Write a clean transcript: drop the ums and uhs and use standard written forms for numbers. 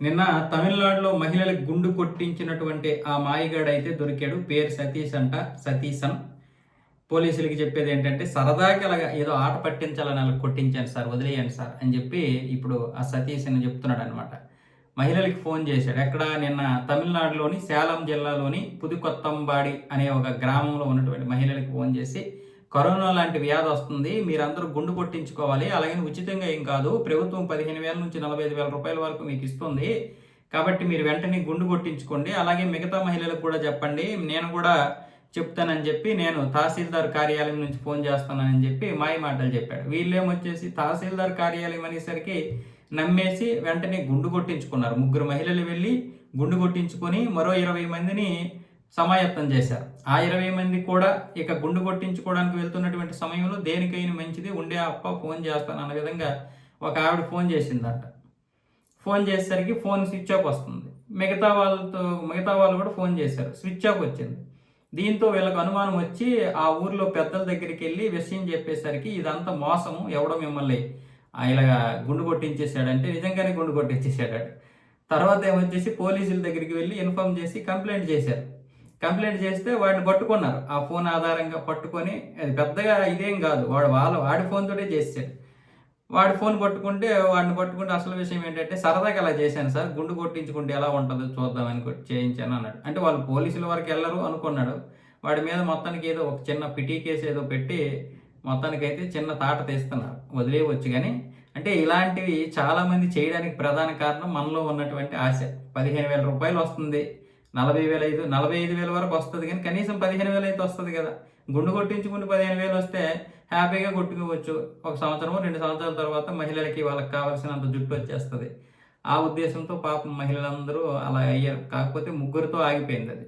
నిన్న తమిళనాడులో మహిళలకు గుండు కొట్టించినటువంటి ఆ మాయగాడైతే దొరికాడు. పేరు సతీష్ అంట. సతీశన్. పోలీసులకి చెప్పేది ఏంటంటే, సరదాకి అలాగా ఏదో ఆట పట్టించాలని అలా కొట్టించాను సార్, వదిలేయండి సార్ అని చెప్పి ఇప్పుడు ఆ సతీష్ అని చెప్తున్నాడనమాట. మహిళలకి ఫోన్ చేశాడు. ఎక్కడ నిన్న తమిళనాడులోని సేలం జిల్లాలోని పుదుకొత్తంబాడి అనే ఒక గ్రామంలో ఉన్నటువంటి మహిళలకి ఫోన్ చేసి, కరోనా లాంటి వ్యాధి వస్తుంది, మీరందరూ గుండు కొట్టించుకోవాలి, అలాగని ఉచితంగా ఏం కాదు, ప్రభుత్వం 15,000 నుంచి 45,000 రూపాయల వరకు మీకు ఇస్తుంది, కాబట్టి మీరు వెంటనే గుండు కొట్టించుకోండి, అలాగే మిగతా మహిళలకు కూడా చెప్పండి, నేను కూడా చెప్తానని చెప్పి నేను తహసీల్దార్ కార్యాలయం నుంచి ఫోన్ చేస్తానని చెప్పి మాయ మాటలు చెప్పాడు. వీళ్ళేమొచ్చేసి తహసీల్దార్ కార్యాలయం అనేసరికి నమ్మేసి వెంటనే గుండు కొట్టించుకున్నారు. ముగ్గురు మహిళలు వెళ్ళి గుండు కొట్టించుకొని మరో 20 మందిని సమాయత్తం చేశారు. ఆ 20 మంది కూడా ఇక గుండు కొట్టించుకోవడానికి వెళ్తున్నటువంటి సమయంలో దేనికైనా మంచిది ఉండే అప్ప ఫోన్ చేస్తాను అన్న విధంగా ఒక ఆవిడ ఫోన్ చేసిందంట. ఫోన్ చేసేసరికి ఫోన్ స్విచ్ ఆఫ్ వస్తుంది. మిగతా వాళ్ళు కూడా ఫోన్ చేశారు, స్విచ్ ఆఫ్ వచ్చింది. దీంతో వీళ్ళకి అనుమానం వచ్చి ఆ ఊర్లో పెద్దల దగ్గరికి వెళ్ళి విషయం చెప్పేసరికి ఇదంతా మోసము, ఎవడో మిమ్మల్ని ఇలాగా గుండు కొట్టించేసాడంటే నిజంగానే గుండు కొట్టించేసాడు. తర్వాత ఏమొచ్చేసి పోలీసుల దగ్గరికి వెళ్ళి ఇన్ఫార్మ్ చేసి కంప్లైంట్ చేశారు. కంప్లైంట్ చేస్తే వాడిని పట్టుకున్నారు. ఆ ఫోన్ ఆధారంగా పట్టుకొని, అది పెద్దగా ఇదేం కాదు, వాడి ఫోన్ తోటే చేశాడు. వాడిని పట్టుకుంటే అసలు విషయం ఏంటంటే, సరదాగా అలా చేశాను సార్, గుండు కొట్టించుకుంటే ఎలా ఉంటుందో చూద్దామని చేయించాను అన్నాడు. అంటే వాళ్ళు పోలీసుల వరకు వెళ్ళరు అనుకున్నాడు. వాడి మీద మొత్తానికి ఏదో ఒక చిన్న పిటీ కేసు ఏదో పెట్టి మొత్తానికైతే చిన్న తాట తీస్తున్నారు, వదిలేయవచ్చు. కానీ అంటే ఇలాంటివి చాలామంది చేయడానికి ప్రధాన కారణం మనలో ఉన్నటువంటి ఆశ. 15,000 రూపాయలు వస్తుంది, 45,000 వరకు వస్తుంది, కానీ కనీసం 15,000 అయితే వస్తుంది కదా. గుండు కొట్టించుకుంటే 15,000 వస్తే హ్యాపీగా కొట్టుకోవచ్చు. ఒక సంవత్సరమో 2 సంవత్సరాల తర్వాత మహిళలకి వాళ్ళకి కావాల్సినంత జుట్టు వచ్చేస్తుంది. ఆ ఉద్దేశంతో పాపం మహిళలందరూ అలా అయ్యారు. కాకపోతే ముగ్గురితో ఆగిపోయింది అది.